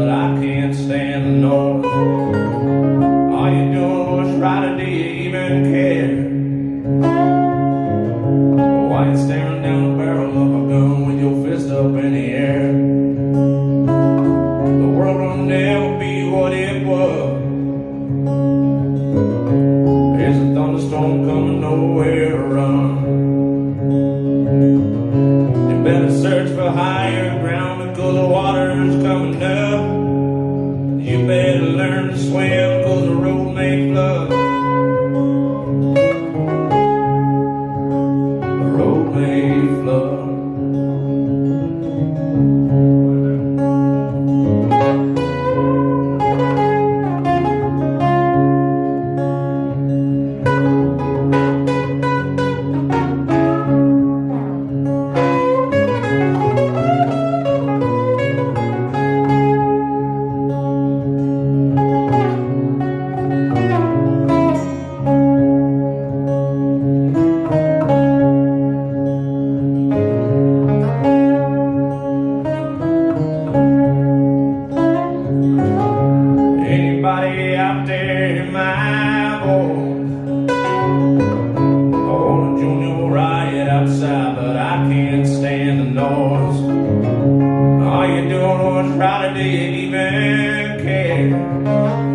but I can't stand the noise. All you doing was right, do you even care? Why you staring down the barrel of a gun with your fist up in the air? The world will never be what it was. There's a thunderstorm coming, nowhere to run. You better search for higher ground because the water's coming up. You better learn to swim because the road may flood. The road may flood. Anybody out there in my voice? I wanna join your riot outside, but I can't stand the noise. All you doing was right, do you even care?